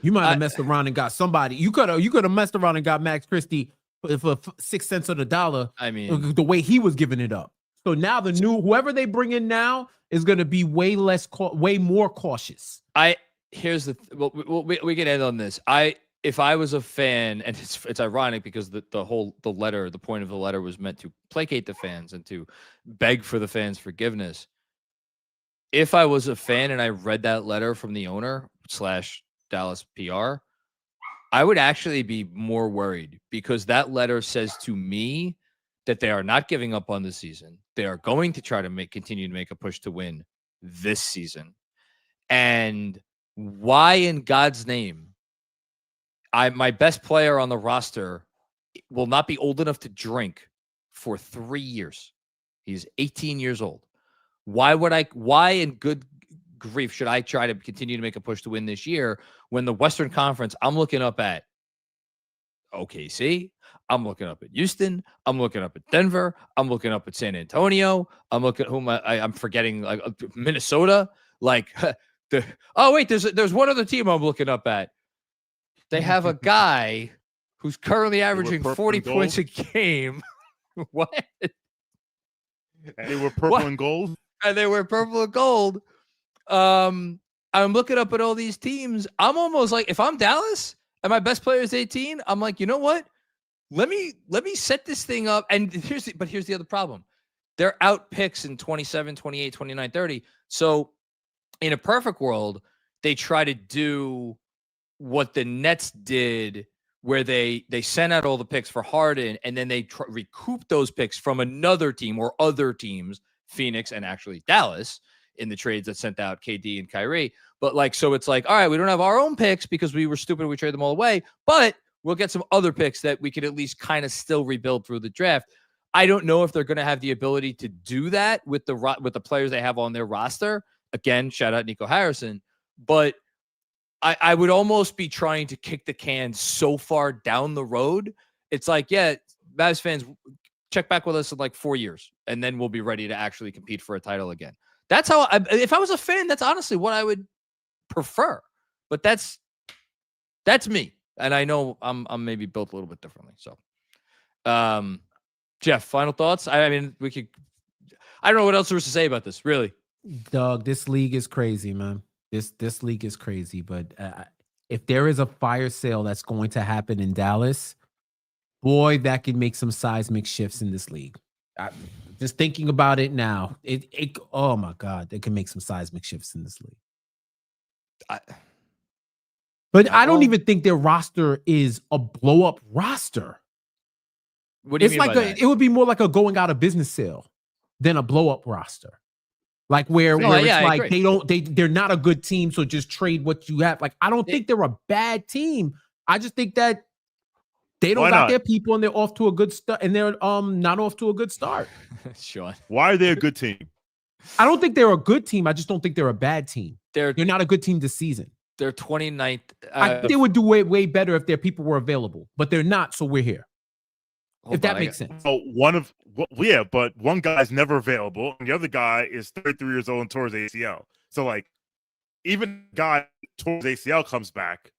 You might have messed around and got somebody. You could have messed around and got Max Christie for 6 cents on the dollar. I mean, the way he was giving it up. So now the new whoever they bring in now is going to be way more cautious. Here's the we can end on this. If I was a fan, and it's ironic because the point of the letter was meant to placate the fans and to beg for the fans' forgiveness. If I was a fan and I read that letter from the owner / Dallas PR, I would actually be more worried because that letter says to me that they are not giving up on the season. They are going to try to continue to make a push to win this season. And why in God's name, my best player on the roster will not be old enough to drink for 3 years. He's 18 years old. Why in good grief should I try to continue to make a push to win this year when the Western Conference, I'm looking up at OKC, I'm looking up at Houston, I'm looking up at Denver, I'm looking up at San Antonio, I'm looking at I'm forgetting, like Minnesota, like there's one other team I'm looking up at. They have a guy who's currently averaging 40 points a game. What? And they were purple and gold. And they were purple and gold. I'm looking up at all these teams. I'm almost like, if I'm Dallas and my best player is 18, I'm like, you know what? Let me set this thing up. And here's the other problem. They're out picks in 27, 28, 29, 30. So in a perfect world, they try to do what the Nets did, where they sent out all the picks for Harden, and then they recoup those picks from another team or other teams, Phoenix and actually Dallas, in the trades that sent out KD and Kyrie. But so it's like, all right, we don't have our own picks because we were stupid. We traded them all away, but we'll get some other picks that we could at least kind of still rebuild through the draft. I don't know if they're going to have the ability to do that with the players they have on their roster. Again, shout out Nico Harrison. But I would almost be trying to kick the can so far down the road. It's like, yeah, Mavs fans, check back with us in like 4 years, and then we'll be ready to actually compete for a title again. That's how, if I was a fan, that's honestly what I would prefer. But that's me. And I know I'm maybe built a little bit differently. So, Jeff, final thoughts? I mean, I don't know what else there is to say about this, really. Doug, this league is crazy, man. This league is crazy. But if there is a fire sale that's going to happen in Dallas, boy, that could make some seismic shifts in this league. Just thinking about it now, oh my God, it can make some seismic shifts in this league. But I don't even think their roster is a blow up roster. What do you mean by that? It would be more like a going out of business sale than a blow up roster. Like where it's like they're not a good team, so just trade what you have. Like I don't think they're a bad team. I just think that they don't got their people and they're off to a good start, and they're not off to a good start. Shawn, why are they a good team? I don't think they're a good team. I just don't think they're a bad team. They're not a good team this season. They're 29th. I think they would do way better if their people were available, but they're not, so we're here. If that makes sense. Oh, but one guy's never available, and the other guy is 33 years old and tore his ACL. So, like, even the guy tore his ACL comes back.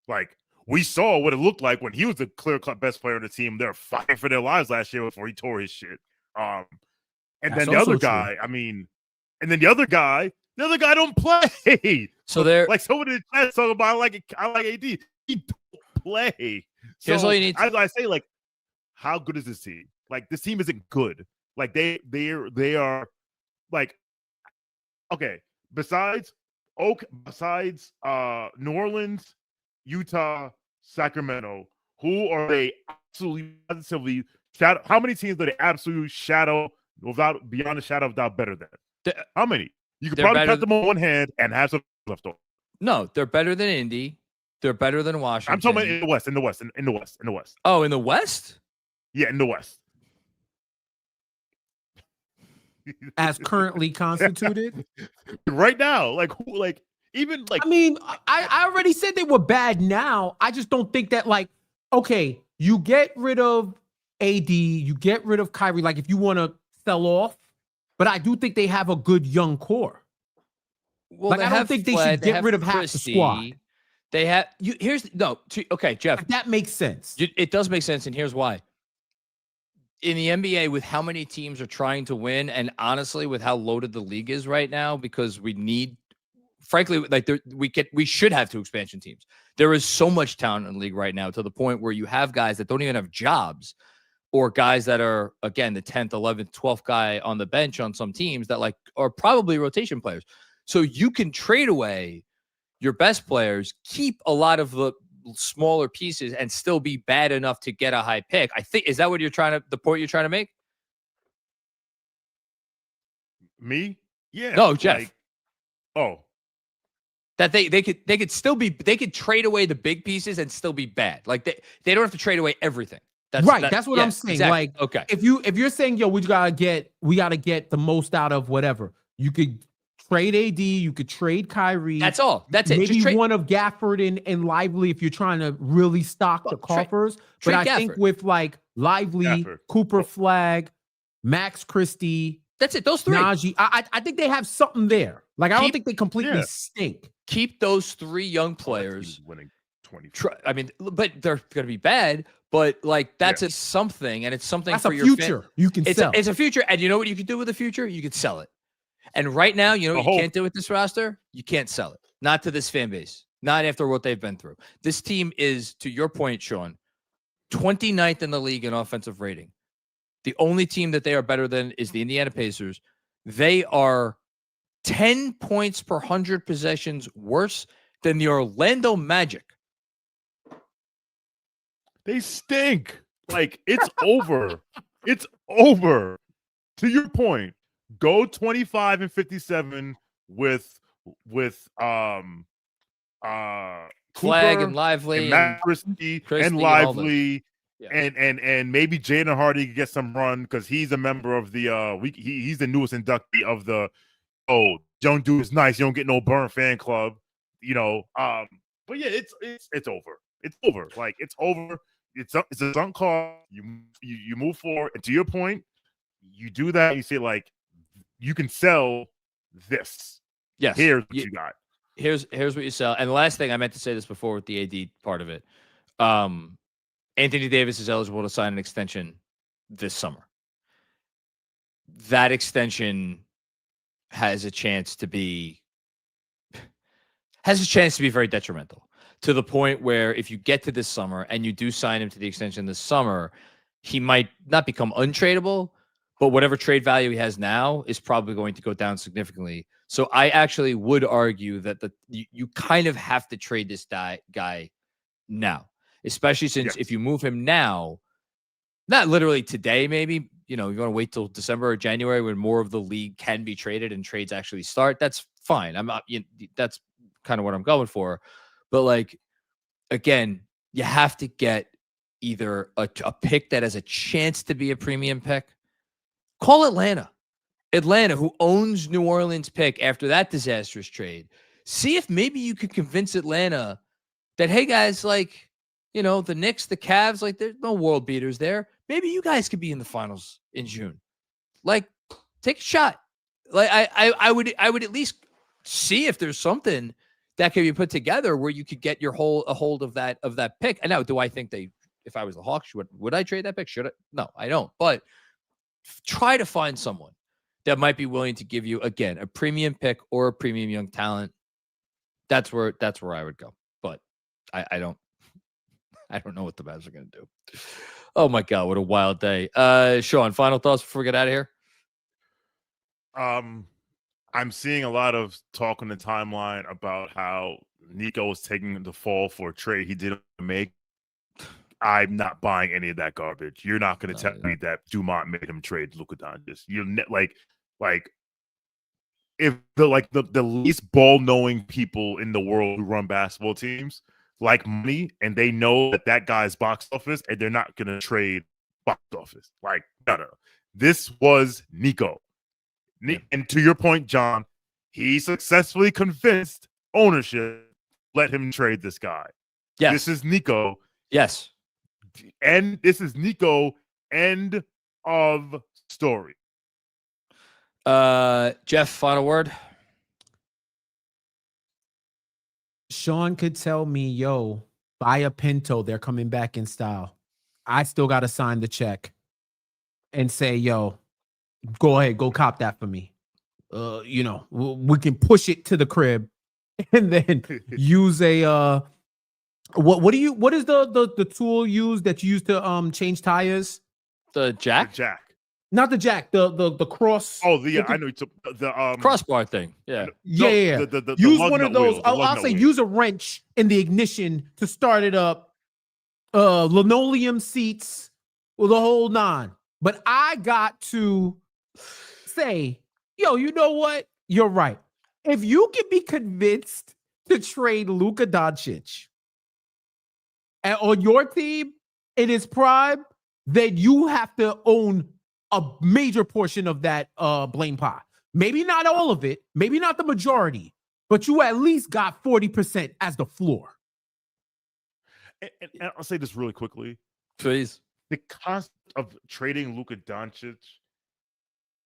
Like, we saw what it looked like when he was the clear-cut best player on the team. They were fighting for their lives last year before he tore his shit. And then the other guy, the other guy don't play. So they're like somebody in the chat talking about I like AD. He don't play. Here's all you need. As I say, like, how good is this team? Like, this team isn't good. Like they are like, okay. Besides New Orleans, Utah, Sacramento, who are they absolutely positively shadow? How many teams do they absolutely shadow beyond a shadow of doubt better than? How many? You could probably cut them on one hand and have some left over. No, they're better than Indy. They're better than Washington. I'm talking about in the West. Oh, in the West? Yeah, in the West. As currently constituted? Right now. Like, who, like, even like. I mean, I already said they were bad now. I just don't think that, like, okay, you get rid of AD, you get rid of Kyrie, like, if you want to sell off, but I do think they have a good young core. Well, like, I don't think they should get rid of half the squad. They have okay, Jeff. That makes sense. It does make sense, and here's why. In the NBA, with how many teams are trying to win, and honestly, with how loaded the league is right now, because we need, frankly, like we should have 2 expansion teams. There is so much talent in the league right now to the point where you have guys that don't even have jobs, or guys that are, again, the 10th, 11th, 12th guy on the bench on some teams that like are probably rotation players. So you can trade away your best players, keep a lot of the smaller pieces, and still be bad enough to get a high pick. I think, is that what the point you're trying to make? Me? Yeah. No, Jeff. That they could trade away the big pieces and still be bad. Like they don't have to trade away everything. That's what I'm saying. Exactly. Like, okay, if you're saying, yo, we gotta get the most out of whatever, you could trade AD, you could trade Kyrie. That's all. That's it. Maybe one of Gafford and Lively if you're trying to really stock the coffers. But I think with like Lively, Cooper Flag, Max Christie, that's it. Those 3. Najee, I think they have something there. Like, I don't think they completely stink. Keep those 3 young players. Winning 20. I mean, but they're going to be bad. But like that's something, and it's something that's for a your future. You can sell. It's a future, and you know what you can do with the future? You could sell it. And right now, you know what you can't do with this roster? You can't sell it. Not to this fan base. Not after what they've been through. This team is, to your point, Shawn, 29th in the league in offensive rating. The only team that they are better than is the Indiana Pacers. They are 10 points per 100 possessions worse than the Orlando Magic. They stink. Like, it's over. It's over. To your point, go 25 and 57 with Flag Cooper and Lively and Matt Christie and Lively Yeah. And maybe Jaden Hardy can get some run because he's a member of the he's the newest inductee of the don't do is nice, you don't get no burn fan club, but yeah, it's over. It's over. Like it's over. It's a sunk cost. You move forward, and to your point, you do that. You say like you can sell this. Yes. Here's what you got. Here's what you sell. And the last thing, I meant to say this before with the AD part of it. Anthony Davis is eligible to sign an extension this summer. That extension has a chance to be very detrimental, to the point where if you get to this summer and you do sign him to the extension this summer, he might not become untradeable, but whatever trade value he has now is probably going to go down significantly. So I actually would argue that you kind of have to trade this guy now, especially since if you move him now, not literally today, maybe, you want to wait till December or January when more of the league can be traded and trades actually start. That's fine. I'm not, that's kind of what I'm going for. But like, again, you have to get either a pick that has a chance to be a premium pick. Call Atlanta, who owns New Orleans pick after that disastrous trade. See if maybe you could convince Atlanta that, hey guys, like, the Knicks, the Cavs, like there's no world beaters there. Maybe you guys could be in the finals in June. Like, take a shot. Like I would at least see if there's something that can be put together where you could get a hold of that pick. And now, do I think if I was the Hawks, would I trade that pick? Should I? No, I don't. But try to find someone that might be willing to give you, again, a premium pick or a premium young talent. That's where I would go. But I don't know what the Mavs are going to do. Oh my God, what a wild day. Shawn, final thoughts before we get out of here? I'm seeing a lot of talk on the timeline about how Nico was taking the fall for a trade he didn't make. I'm not buying any of that garbage. You're not going to tell me that Dumont made him trade Luka Doncic. You're like if the least ball knowing people in the world who run basketball teams like money, and they know that guy's box office, and they're not going to trade box office. Like, no. This was Nico. And to your point, John, he successfully convinced ownership let him trade this guy. Yes. This is Nico. Yes. And this is Nico. End of story. Jeff, final word. Shawn could tell me, yo, buy a Pinto. They're coming back in style. I still got to sign the check and say, yo, go ahead, go cop that for me. We can push it to the crib and then use a what is the tool used that you use to change tires? The jack? The jack. Not the jack, the cross. Oh, I know the crossbar thing. Yeah. Yeah. The use one of those. I'll say use a wrench in the ignition to start it up. Linoleum seats with the whole nine. But I got to say, yo, you know what? You're right. If you can be convinced to trade Luka Doncic on your team in his prime, then you have to own a major portion of that blame pie. Maybe not all of it, maybe not the majority, but you at least got 40% as the floor. And I'll say this really quickly. Please. The cost of trading Luka Doncic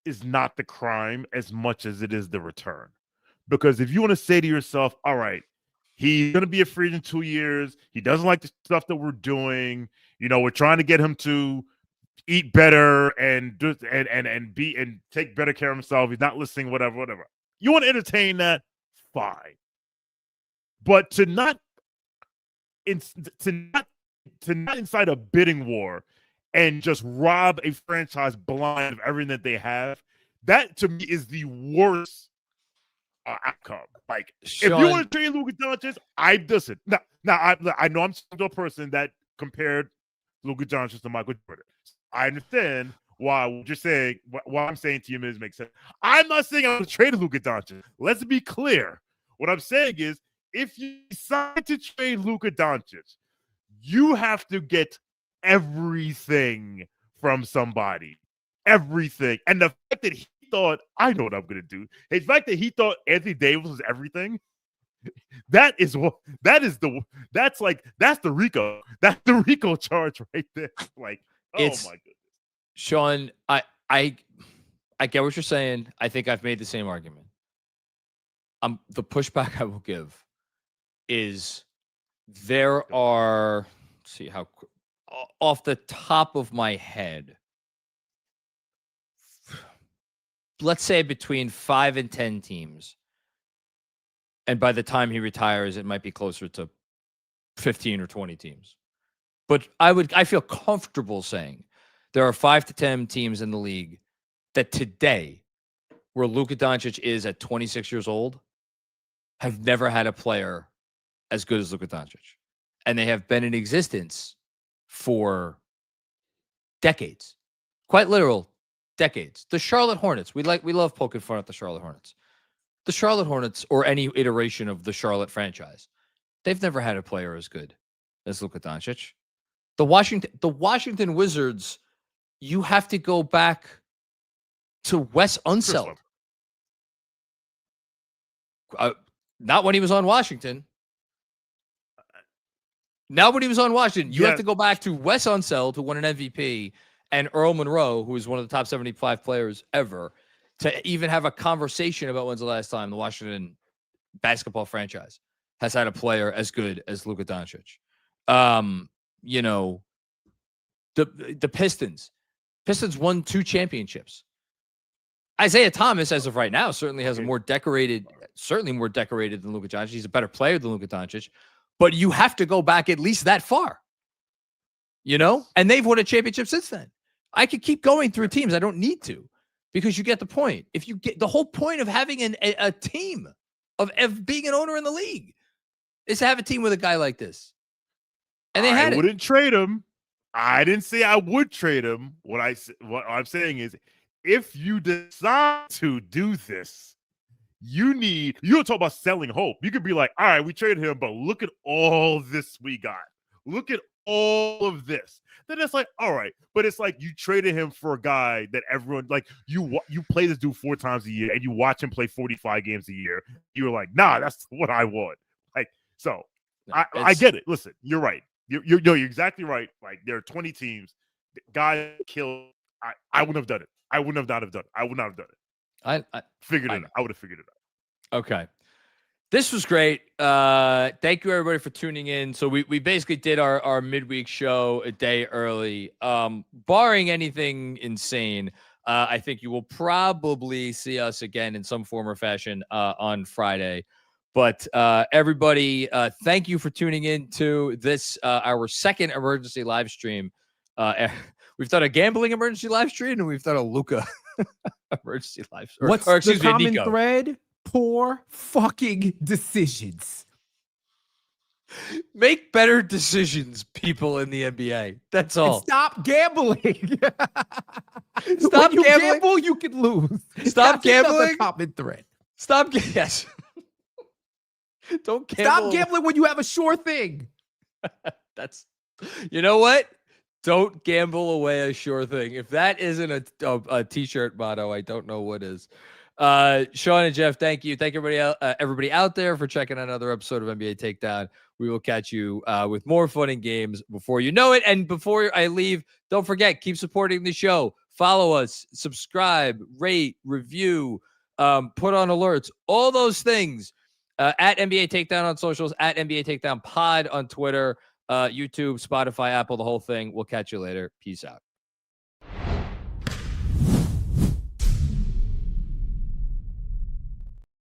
is not the crime as much as it is the return. Because if you want to say to yourself, all right, he's going to be a free agent in 2 years. He doesn't like the stuff that we're doing. We're trying to get him to eat better and take better care of himself. He's not listening, whatever. You want to entertain that? Fine. But to not incite a bidding war and just rob a franchise blind of everything that they have, that to me is the worst outcome. Like, Shawn, if you want to trade Luka Doncic, I listen. Now I know I'm a person that compared Luka Doncic to Michael Jordan. I understand why what you're saying. What I'm saying to you makes sense. I'm not saying I'm going to trade Luka Doncic. Let's be clear. What I'm saying is, if you decide to trade Luka Doncic, you have to get everything from somebody. Everything. And the fact that he thought, I know what I'm going to do. The fact that he thought Anthony Davis was everything, that's the Rico. That's the Rico charge right there. Like, oh my goodness. Shawn, I get what you're saying. I think I've made the same argument. The pushback I will give is there are, let's see how off the top of my head, let's say between 5 and 10 teams. And by the time he retires, it might be closer to 15 or 20 teams. But I feel comfortable saying there are 5 to 10 teams in the league that today, where Luka Doncic is at 26 years old, have never had a player as good as Luka Doncic. And they have been in existence for decades. Quite literal decades. The Charlotte Hornets. We love poking fun at the Charlotte Hornets. The Charlotte Hornets, or any iteration of the Charlotte franchise, they've never had a player as good as Luka Doncic. The Washington Wizards, you have to go back to Wes Unseld. Not when he was on Washington. Now when he was on Washington, you have to go back to Wes Unseld, who won an MVP, and Earl Monroe, who is one of the top 75 players ever, to even have a conversation about when's the last time the Washington basketball franchise has had a player as good as Luka Doncic. You know, the Pistons won 2 championships. Isaiah Thomas, as of right now, certainly has more decorated than Luka Doncic. He's a better player than Luka Doncic, but you have to go back at least that far, you know? And they've won a championship since then. I could keep going through teams. I don't need to, because you get the point. If you get the whole point of having a team, of being an owner in the league, is to have a team with a guy like this. And I wouldn't trade him. I didn't say I would trade him. What I'm saying is, if you decide to do this, you don't talk about selling hope. You could be like, all right, we traded him, but look at all this we got. Look at all of this. Then it's like, all right, but it's like you traded him for a guy that everyone, like, you play this dude 4 times a year and you watch him play 45 games a year. You're like, nah, that's what I want. Like, so I get it. Listen, you're right. You're exactly right. Like, there are 20 teams. Guy killed. I wouldn't have done it. I would not have done it. I I figured it out. I would have figured it out. Okay. This was great. Thank you, everybody, for tuning in. So we basically did our midweek show a day early. Barring anything insane, I think you will probably see us again in some form or fashion on Friday. But everybody, thank you for tuning in to this, our second emergency live stream. We've done a gambling emergency live stream, and we've done a Luka emergency live stream. What's the common thread? Poor fucking decisions. Make better decisions, people in the NBA. That's all. And stop gambling. Stop when you gambling. Gamble, you can lose. Stop gambling. Common thread. Yes. Don't gamble. Stop gambling when you have a sure thing. That's, you know what? Don't gamble away a sure thing. If that isn't a t-shirt motto, I don't know what is. Shawn and Jeff, thank you. Thank everybody out there for checking out another episode of NBA Takedown. We will catch you with more fun and games before you know it. And before I leave, don't forget, keep supporting the show. Follow us, subscribe, rate, review, put on alerts, all those things. At NBA Takedown on socials, at NBA Takedown Pod on Twitter, YouTube, Spotify, Apple, the whole thing. We'll catch you later. Peace out.